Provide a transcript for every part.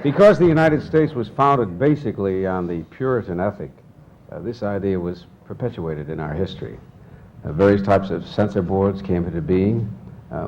Because the United States was founded basically on the Puritan ethic, this idea was perpetuated in our history. Various types of censor boards came into being.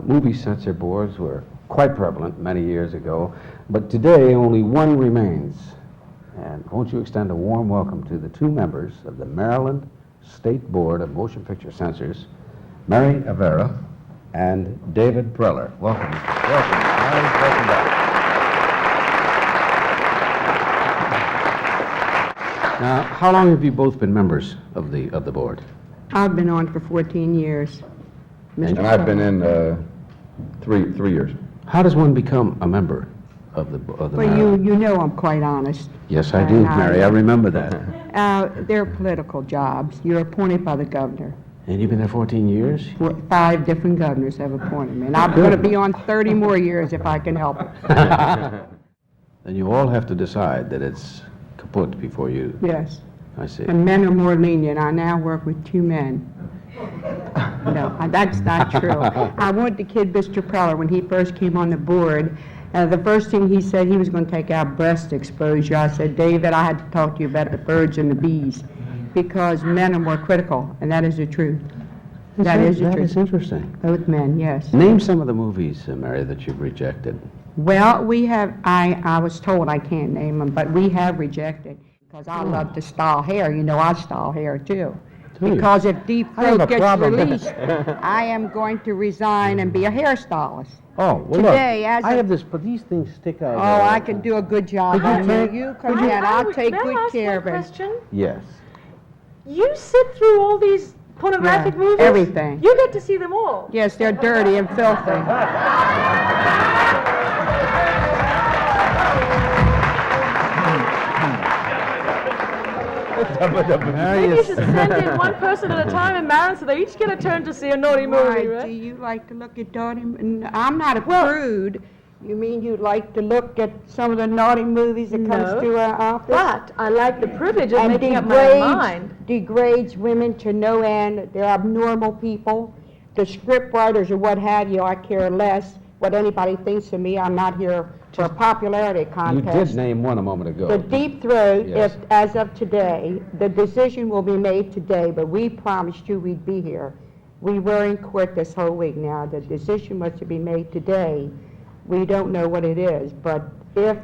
Movie censor boards were quite prevalent many years ago, but today only one remains. And won't you extend a warm welcome to the two members of the Maryland State Board of Motion Picture Censors, Mary Avara and David Preller. Welcome. Welcome. Welcome back. Now, how long have you both been members of the board? I've been on for 14 years. And I've been in three years. How does one become a member of the Well, Maryland? you know I'm quite honest. Yes, I do, Mary. I remember that. They're political jobs. You're appointed by the governor. And you've been there 14 years? 5 different governors have appointed me. And I'm going to be on 30 more years if I can help it. Then you all have to decide that it's kaput before you... Yes. I see. And men are more lenient. I now work with 2 men. No, that's not true. I wanted to kid Mr. Preller when he first came on the board. The first thing he said, he was going to take out breast exposure. I said, David, I had to talk to you about the birds and the bees, because men are more critical, and that is the truth. That is the truth. That is interesting. Both men, yes. Name some of the movies, Mary, that you've rejected. Well, we have, I was told I can't name them, but we have rejected, because I love to style hair. You know, I style hair, too. Because if Deep Throat gets released, I am going to resign and be a hairstylist. Oh, well, Today, look, as I a- have this, but these things stick out. Oh, I can do a good job. You come in, I'll take May I good ask care one of it. question? Yes. You sit through all these pornographic Yeah, movies? everything. You get to see them all. Yes, they're dirty and filthy. Maybe you should send in one person at a time and marry them so they each get a turn to see a naughty movie, Why, do right? you like to look at naughty? I'm not a prude. You mean you'd like to look at some of the naughty movies that comes to our office? But I like the privilege of And making up my own mind. degrades women to no end. They're abnormal people. The script writers or what have you, I care less what anybody thinks of me. I'm not here for a popularity You contest. did name one a moment ago. The Deep Throat, Yes. if, as of today, the decision will be made today, but we promised you we'd be here. We were in court this whole week now. The decision was to be made today. We don't know what it is, but if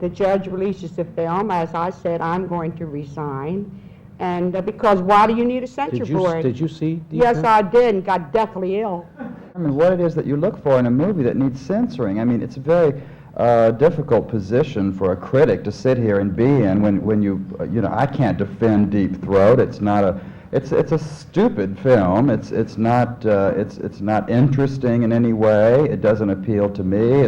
the judge releases the film, as I said, I'm going to resign. And because why do you need a censor board? Did you see? Yes, I did, and got deathly ill. I mean, what it is that you look for in a movie that needs censoring. I mean, it's a very difficult position for a critic to sit here and be in when you know, I can't defend Deep Throat. It's not a, it's a stupid film. It's not interesting in any way. It doesn't appeal to me.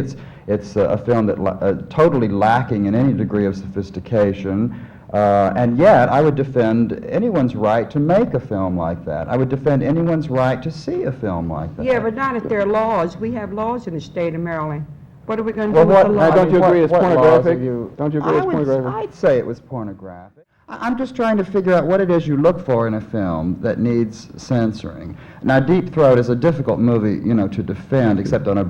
It's a film that totally lacking in any degree of sophistication. And yet, I would defend anyone's right to make a film like that. I would defend anyone's right to see a film like that. Yeah, but not if there are laws. We have laws in the state of Maryland. What are we going to Well, do with what- the I laws? don't you agree it's pornographic? Don't you agree it's pornographic? I'd say it was pornographic. I'm just trying to figure out what it is you look for in a film that needs censoring. Now, Deep Throat is a difficult movie, you know, to defend, except on a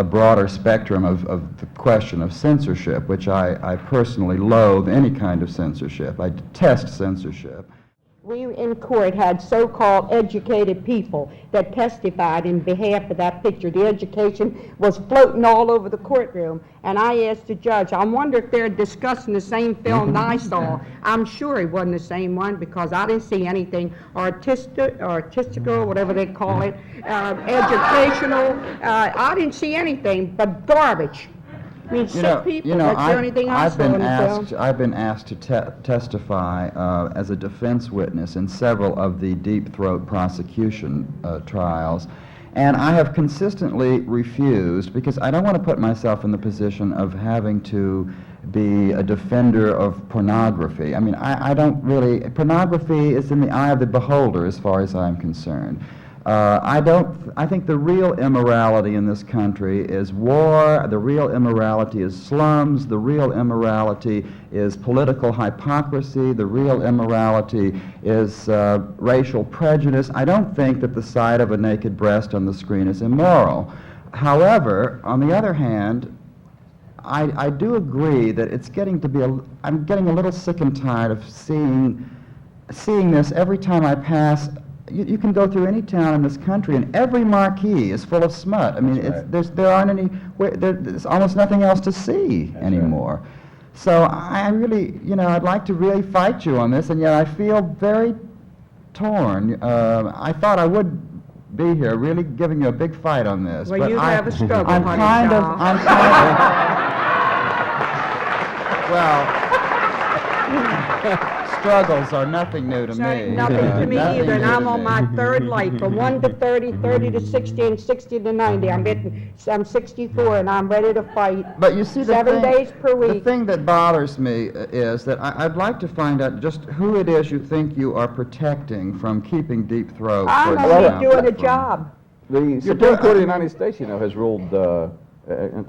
broader spectrum of the question of censorship, which I personally loathe any kind of censorship. I detest censorship. We in court had so-called educated people that testified in behalf of that picture. The education was floating all over the courtroom, and I asked the judge, I wonder if they're discussing the same film that I saw. I'm sure it wasn't the same one, because I didn't see anything artistical, whatever they call it, educational. I didn't see anything but garbage. I mean, sick people, that's the only thing I saw in the film. I've been asked to testify as a defense witness in several of the Deep Throat prosecution trials, and I have consistently refused, because I don't want to put myself in the position of having to be a defender of pornography. I mean, I don't really, pornography is in the eye of the beholder as far as I'm concerned. I think the real immorality in this country is war, the real immorality is slums, the real immorality is political hypocrisy, the real immorality is racial prejudice. I don't think that the sight of a naked breast on the screen is immoral. However, on the other hand, I do agree that it's getting to be I'm getting a little sick and tired of seeing this every time I pass. You can go through any town in this country, and every marquee is full of smut. I mean, there aren't any. There's almost nothing else to see anymore. So I really, I'd like to really fight you on this, and yet I feel very torn. I thought I would be here, really giving you a big fight on this. Well, but you have a struggle, I'm honey, kind of. doll. I'm kind of. Well. Struggles are nothing new to me. Nothing to me Nothing either, and new I'm to on me. my third life, from 1 to 30, 30 to 60, and 60 to 90. I'm 64, and I'm ready to fight. But you see, 7 days per the week. thing that bothers me is that I'd like to find out just who it is you think you are protecting from keeping deep throat. I'm for only example, doing a from- job. The Supreme Court of the United States, has ruled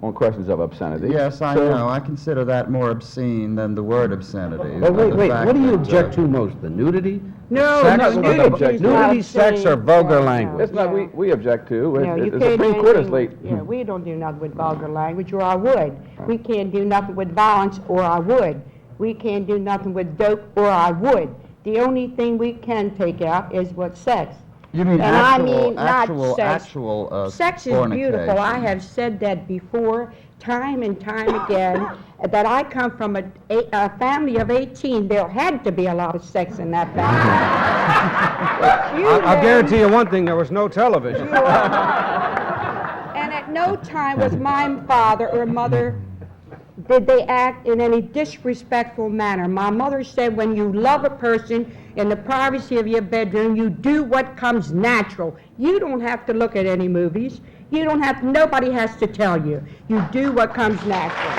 on questions of obscenity. Yes, I know. I consider that more obscene than the word obscenity. Well, The wait, fact what do you that, object to most? The nudity? No, sex? no, nudity. Nudity, sex, or vulgar language? That's not we object to. No, you The can't Supreme do Court is anything- late. Yeah, we don't do nothing with vulgar language, or I would. We can't do nothing with violence, or I would. We can't do nothing with dope, or I would. The only thing we can take out is what sex. You mean And actual, I mean not sex. Sex is beautiful. I fornication. have said that before, time and time again, that I come from a family of 18. There had to be a lot of sex in that family. I'll guarantee you one thing, there was no television. And at no time was my father or mother did they act in any disrespectful manner. My mother said, when you love a person in the privacy of your bedroom, you do what comes natural. You don't have to look at any movies. You don't have to, nobody has to tell you. You do what comes natural.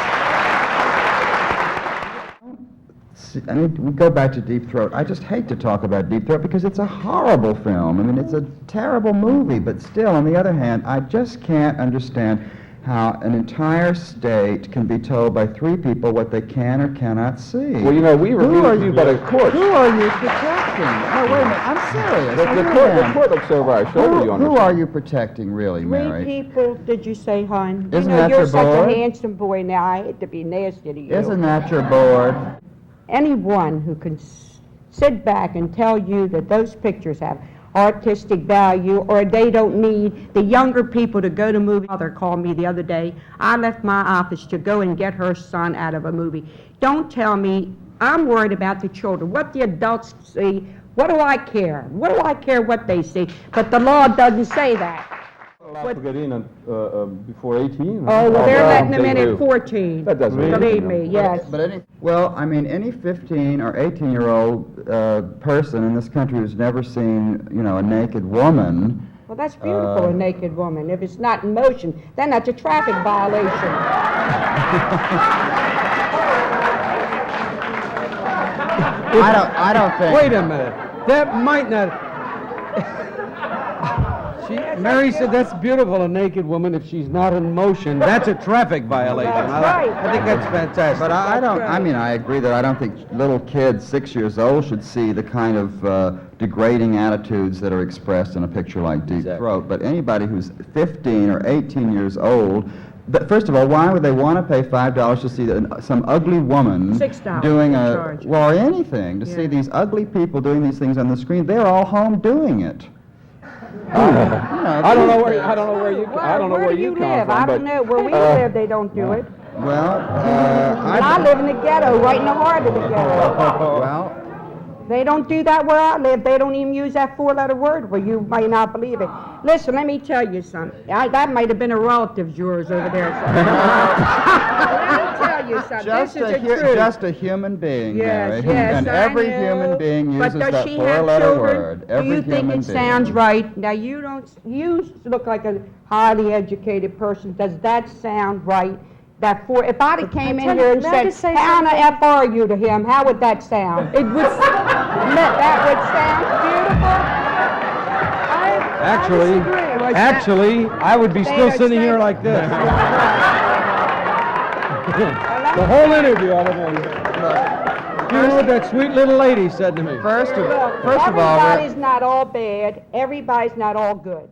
I mean, we go back to Deep Throat. I just hate to talk about Deep Throat because it's a horrible film. I mean, it's a terrible movie, but still, on the other hand, I just can't understand how an entire state can be told by 3 people what they can or cannot see. Well, we reviewed you by the court. Who are you protecting? No, wait a minute, I'm serious. The court looks over our shoulder, you Who understand. are you protecting, really, 3 Mary? people, did you say, hon? Isn't you know, that you're your such board? a handsome boy now. I hate to be nasty to you. Isn't that your board? Anyone who can sit back and tell you that those pictures have artistic value, or they don't need the younger people to go to movies. Mother called me the other day. I left my office to go and get her son out of a movie. Don't tell me. I'm worried about the children. What the adults see, what do I care? What do I care what they see? But the law doesn't say that. Allowed to get in before 18? Oh, well, they're letting them in they at do. 14. That doesn't mean Believe anything, me, yes. But any 15 or 18-year-old person in this country who's never seen, a naked woman. Well, that's beautiful, a naked woman. If it's not in motion, then that's a traffic violation. I don't think. Wait a minute. That might not... Mary said that's beautiful, a naked woman, if she's not in motion. That's a traffic violation. That's I right. think that's fantastic. But I don't. right. I mean, I agree that I don't think little kids 6 years old should see the kind of degrading attitudes that are expressed in a picture like Deep Throat. But anybody who's 15 or 18 years old. First of all, why would they want to pay $5 to see some ugly woman $6 doing they a charge. or anything to see these ugly people doing these things on the screen? They're all home doing it. I don't know where you come live? from, I but don't know. Where we live, they don't do it. Well, And I live in the ghetto, right in the heart of the ghetto. well. They don't do that where I live. They don't even use that 4-letter word where you might not believe it. Listen, let me tell you something. That might have been a relative of yours over there. Let me tell you something. Just This is the truth. just a human being, Yes, Mary. yes, And I every know. human being But uses does that she have 4-letter children? word. Do Every you think human it being. sounds right? Now, you look like a highly educated person. Does that sound right? If I'd have came in tell here you, and may I said, just say how something? F are you to him, how would that sound? It was... That would sound beautiful. Actually, I would be still Say- sitting say- here like this. The whole interview I'd have been. You know what that sweet little lady said to me? First of all, Everybody's not all bad. Everybody's not all good.